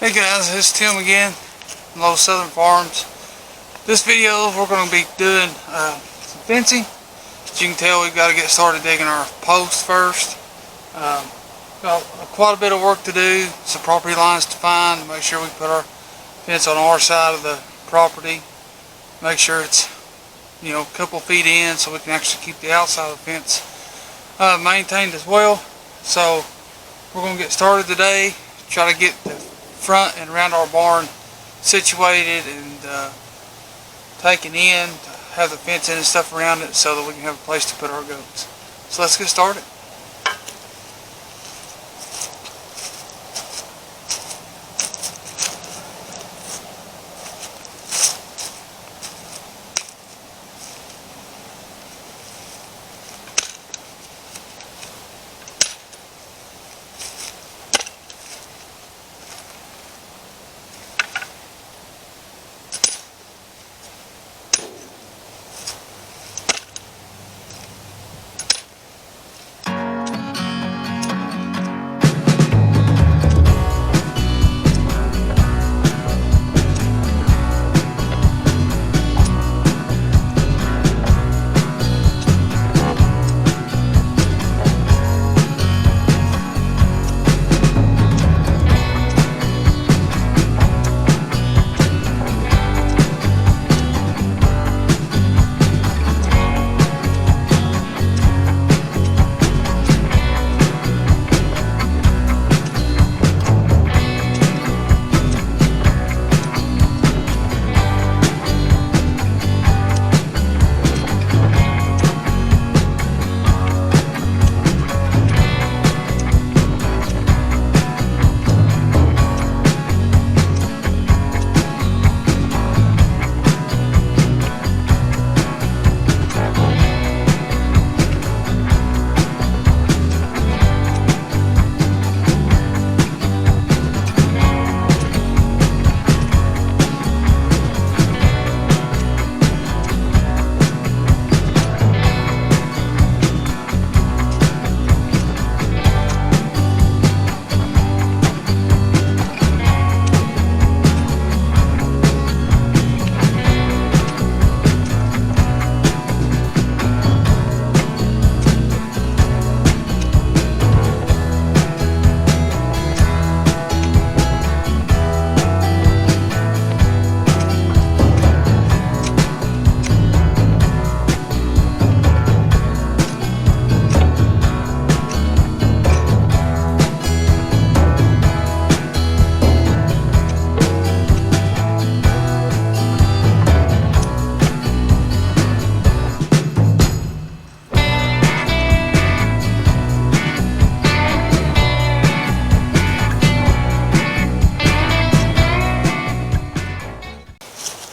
Hey guys, it's Tim again from Low Southern Farms. This video we're going to be doing some fencing. As you can tell, we've got to get started digging our posts first. Got quite a bit of work to do, some property lines to find, make sure we put our fence on our side of the property, make sure it's a couple feet in so we can actually keep the outside of the fence maintained as well. So we're going to get started today, try to get the front and around our barn situated and taken in, to have the fencing and stuff around it so that we can have a place to put our goats. So let's get started.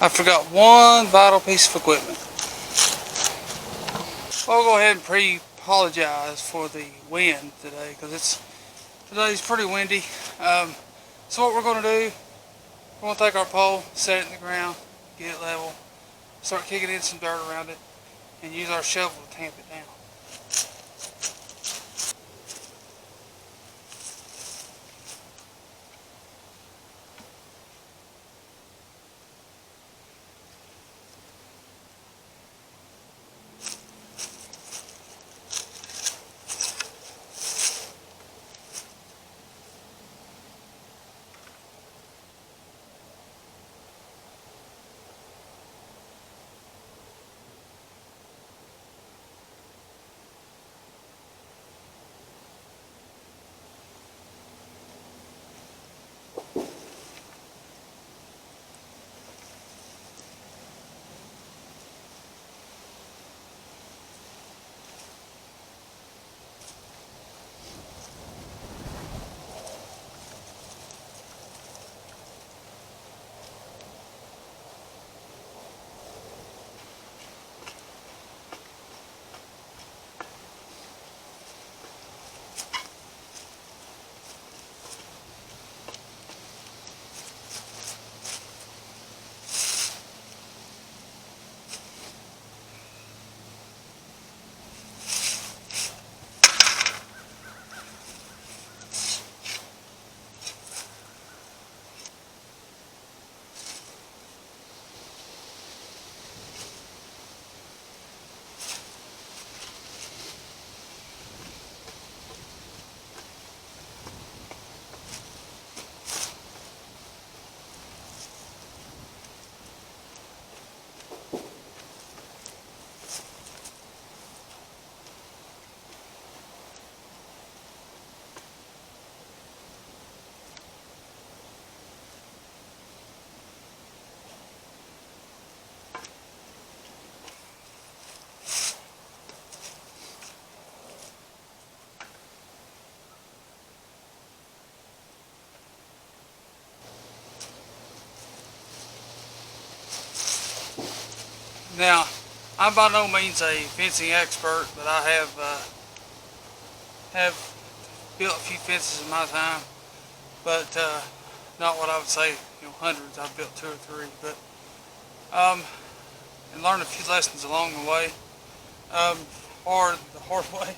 I forgot one vital piece of equipment. I'll go ahead and pre-apologize for the wind today because today's pretty windy. So what we're going to do, we're going to take our pole, set it in the ground, get it level, start kicking in some dirt around it, and use our shovel to tamp it down. Now, I'm by no means a fencing expert, but I have built a few fences in my time, but not what I would say, hundreds. I've built 2 or 3, but and learned a few lessons along the way. The hard way.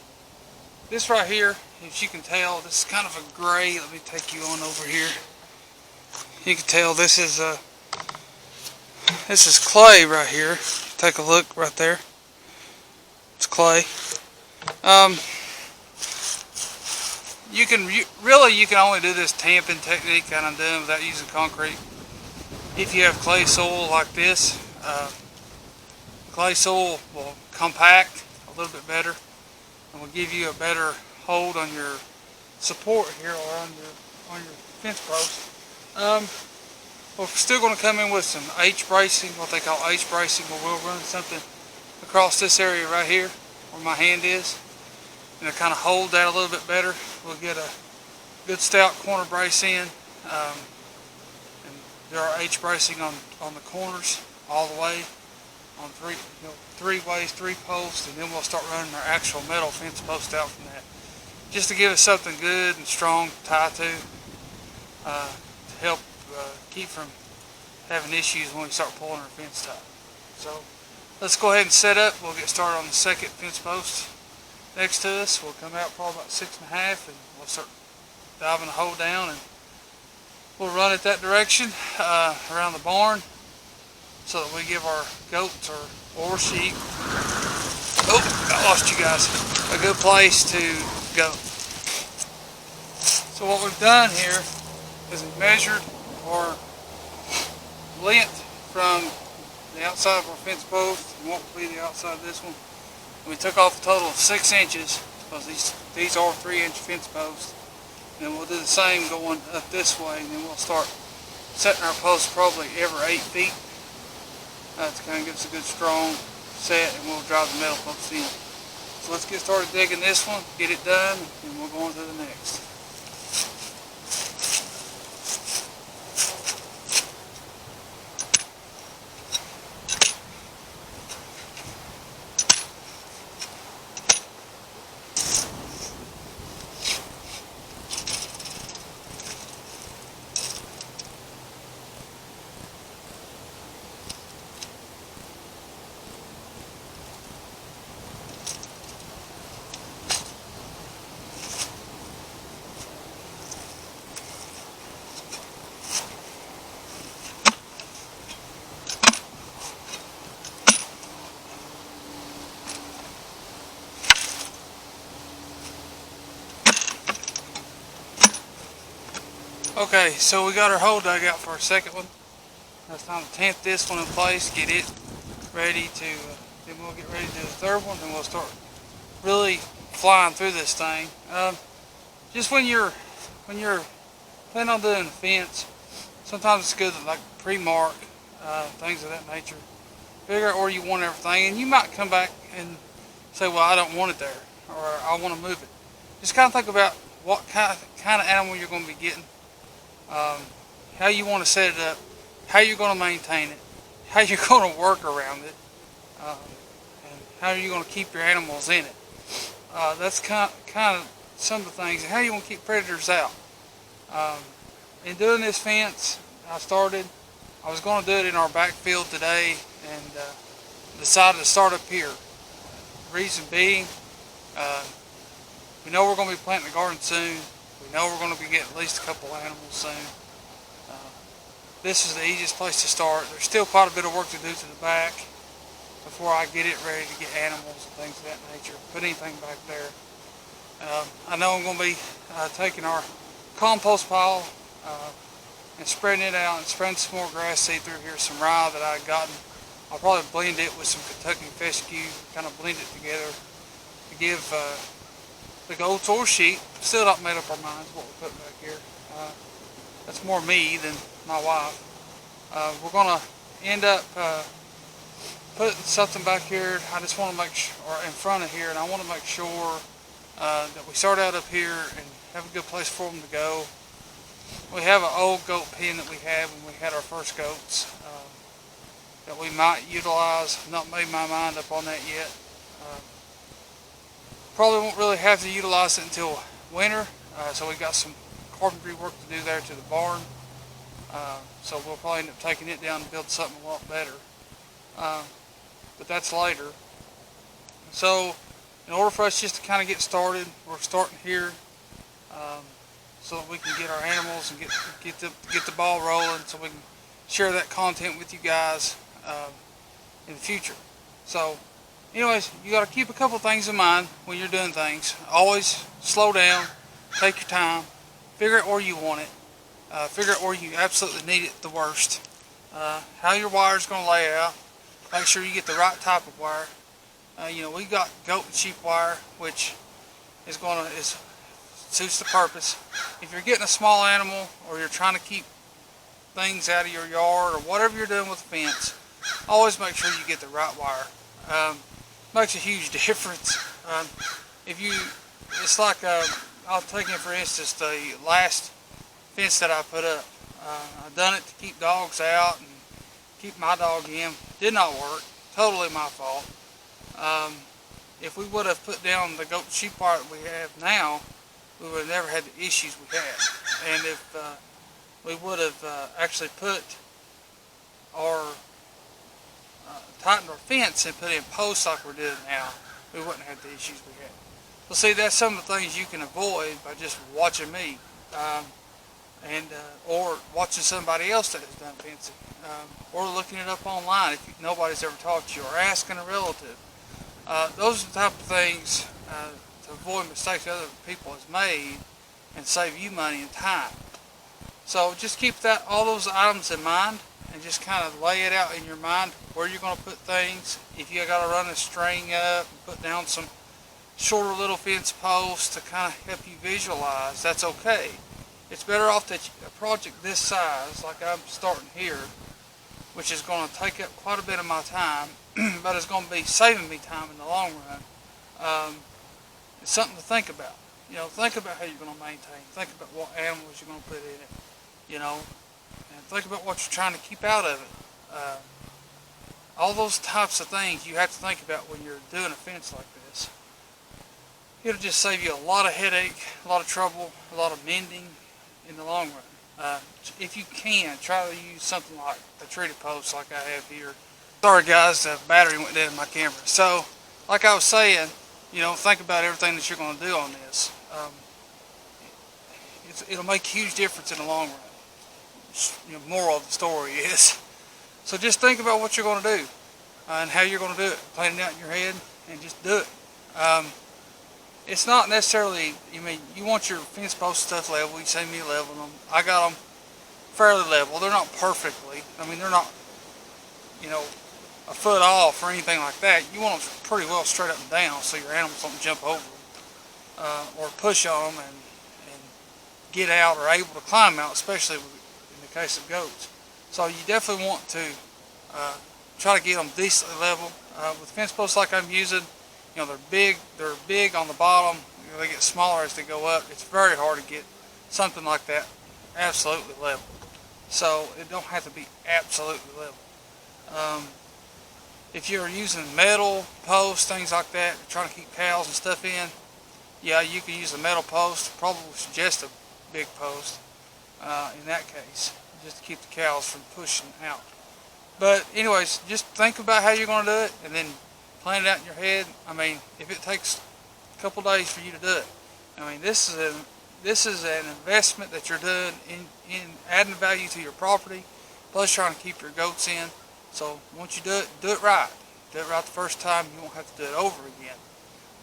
This right here, as you can tell, this is kind of a gray. Let me take you on over here. You can tell this is clay right here. Take a look right there. It's clay. You can only do this tamping technique kind of done without using concrete. If you have clay soil like this, clay soil will compact a little bit better and will give you a better hold on your support here or on your fence post. We're still going to come in with some H bracing, what they call H bracing, where we'll run something across this area right here where my hand is, and to kind of hold that a little bit better. We'll get a good stout corner brace in, and there are H bracing on the corners all the way on three ways, 3 posts, and then we'll start running our actual metal fence post out from that, just to give us something good and strong to tie to help keep from having issues when we start pulling our fence tie. So let's go ahead and set up. We'll get started on the second fence post next to us. We'll come out probably about 6.5, and we'll start diving the hole down, and we'll run it that direction around the barn so that we give our goats or sheep, oh, I lost you guys, a good place to go. So what we've done here is we've measured our length from the outside of our fence post and what will be the outside of this one. We took off a total of 6 inches because these are 3-inch fence posts. And then we'll do the same going up this way, and then we'll start setting our posts probably every 8 feet to kind of give us a good strong set, and we'll drive the metal posts in. So let's get started digging this one, get it done, and we'll go on to the next. Okay, so we got our hole dug out for our second one. Now it's time to tamp this one in place, get it ready to, then we'll get ready to do the third one, and we'll start really flying through this thing. Just when you're planning on doing a fence, sometimes it's good to like pre-mark things of that nature. Figure out where you want everything, and you might come back and say, well, I don't want it there, or I want to move it. Just kind of think about what kind of animal you're going to be getting. How you want to set it up, how you're going to maintain it, how you're going to work around it, and how you're going to keep your animals in it. That's kind of some of the things, and how you want to keep predators out. In doing this fence, I was going to do it in our backfield today, and decided to start up here. Reason being, we know we're going to be planting a garden soon. We know we're going to be getting at least a couple animals soon. This is the easiest place to start. There's still quite a bit of work to do to the back before I get it ready to get animals and things of that nature. Put anything back there. I know I'm going to be taking our compost pile and spreading it out and spreading some more grass seed through here, some rye that I've gotten. I'll probably blend it with some Kentucky fescue, kind of blend it together to give the goats or sheep, still not made up our minds what we're putting back here. That's more me than my wife. We're going to end up putting something back here. I just want to make sure, or in front of here, and I want to make sure that we start out up here and have a good place for them to go. We have an old goat pen that we had when we had our first goats. that we might utilize. I've not made my mind up on that yet. Probably won't really have to utilize it until winter, so we got some carpentry work to do there to the barn. So we'll probably end up taking it down and build something a lot better. But that's later. So in order for us just to kind of get started, we're starting here so that we can get our animals and get the ball rolling, so we can share that content with you guys in the future. So anyways, you got to keep a couple things in mind when you're doing things. Always slow down, take your time, figure out where you want it, figure out where you absolutely need it the worst, how your wire is going to lay out. Make sure you get the right type of wire. We got goat and sheep wire, which suits the purpose. If you're getting a small animal, or you're trying to keep things out of your yard, or whatever you're doing with the fence, always make sure you get the right wire. Makes a huge difference. It's like, I'll take in for instance the last fence that I put up. I done it to keep dogs out and keep my dog in. Did not work. Totally my fault. If we would have put down the goat sheep wire that we have now, we would have never had the issues we had. And if we would have actually put our tightened our fence and put in posts like we're doing now, we wouldn't have the issues we had. Well, see, that's some of the things you can avoid by just watching me, or watching somebody else that has done fencing, or looking it up online if nobody's ever taught you, or asking a relative. Those are the type of things to avoid mistakes other people has made and save you money and time. So just keep all those items in mind, and just kind of lay it out in your mind where you're going to put things. If you got to run a string up and put down some shorter little fence posts to kind of help you visualize, that's okay. It's better off that a project this size, like I'm starting here, which is going to take up quite a bit of my time, but it's going to be saving me time in the long run. It's something to think about. Think about how you're going to maintain. Think about what animals you're going to put in it. And think about what you're trying to keep out of it. All those types of things you have to think about when you're doing a fence like this. It'll just save you a lot of headache, a lot of trouble, a lot of mending in the long run. If you can, try to use something like a treated post like I have here. Sorry guys, the battery went dead in my camera. So, like I was saying, think about everything that you're going to do on this. It'll make a huge difference in the long run. Moral of the story is, so just think about what you're going to do and how you're going to do it. Plan it out in your head and just do it. It's not necessarily, you want your fence post stuff level. You say me level them. I got them fairly level. They're not perfectly. They're not, a foot off or anything like that. You want them pretty well straight up and down so your animals don't jump over them or push on them and get out or able to climb out, especially in the case of goats. So you definitely want to try to get them decently level. With fence posts like I'm using, they're big on the bottom. They get smaller as they go up. It's very hard to get something like that absolutely level. So it don't have to be absolutely level. If you're using metal posts, things like that, trying to keep cows and stuff in, yeah, you can use a metal post. Probably suggest a big post in that case, just to keep the cows from pushing out. But anyways, just think about how you're going to do it, and then plan it out in your head. If it takes a couple days for you to do it, this is an investment that you're doing in adding value to your property, plus trying to keep your goats in. So once you do it right. Do it right the first time. You won't have to do it over again.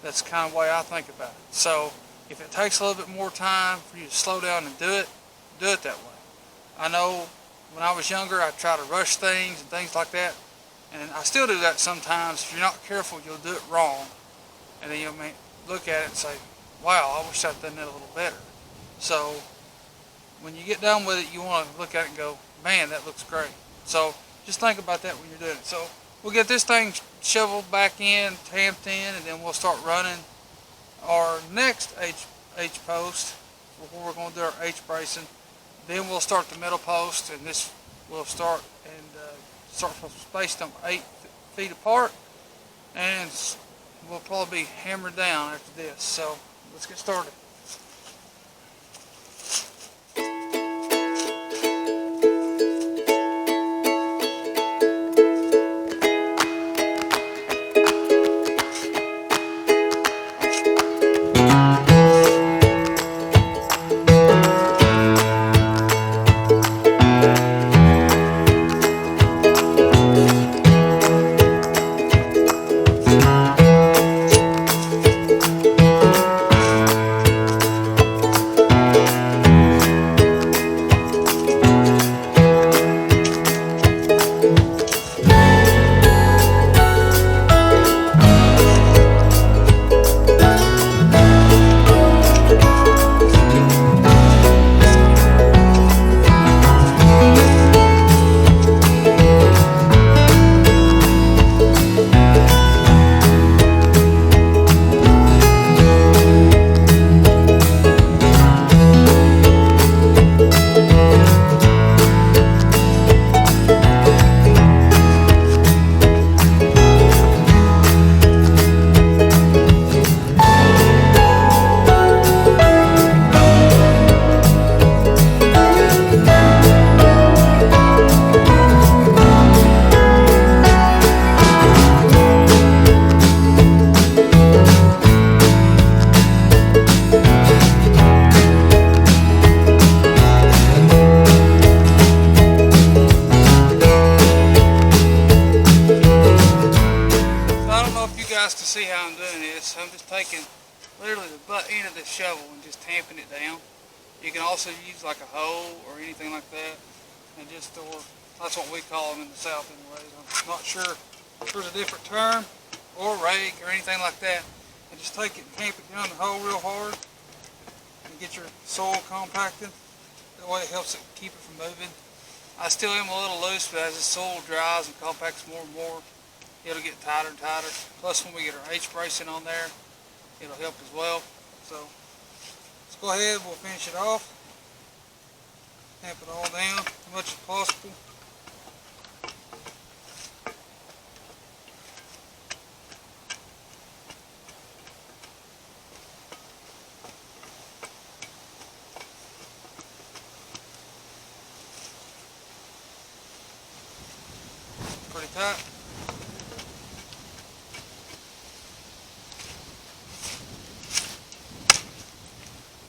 That's kind of the way I think about it. So if it takes a little bit more time for you to slow down and do it that way. I know when I was younger, I'd try to rush things and things like that. And I still do that sometimes. If you're not careful, you'll do it wrong. And then you'll look at it and say, wow, I wish I'd done that a little better. So when you get done with it, you want to look at it and go, man, that looks great. So just think about that when you're doing it. So we'll get this thing shoveled back in, tamped in, and then we'll start running our next H post before we're going to do our H bracing. Then we'll start the middle post, and this will start and start spaced them 8 feet apart, and we'll probably be hammered down after this. So let's get started. To see how I'm doing this, I'm just taking literally the butt end of the shovel and just tamping it down. You can also use like a hoe or anything like that, and just, or that's what we call them in the South anyways. I'm not sure if there's a different term, or rake or anything like that. And just take it and tamp it down the hole real hard and get your soil compacted. That way it helps it keep it from moving. I still am a little loose, but as the soil dries and compacts more and more, it'll get tighter and tighter. Plus when we get our H-bracing on there, it'll help as well. So let's go ahead, we'll finish it off. Tamp it all down as much as possible. Pretty tight.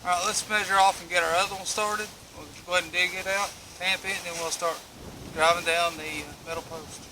Alright, let's measure off and get our other one started. We'll go ahead and dig it out, tamp it, and then we'll start driving down the metal post.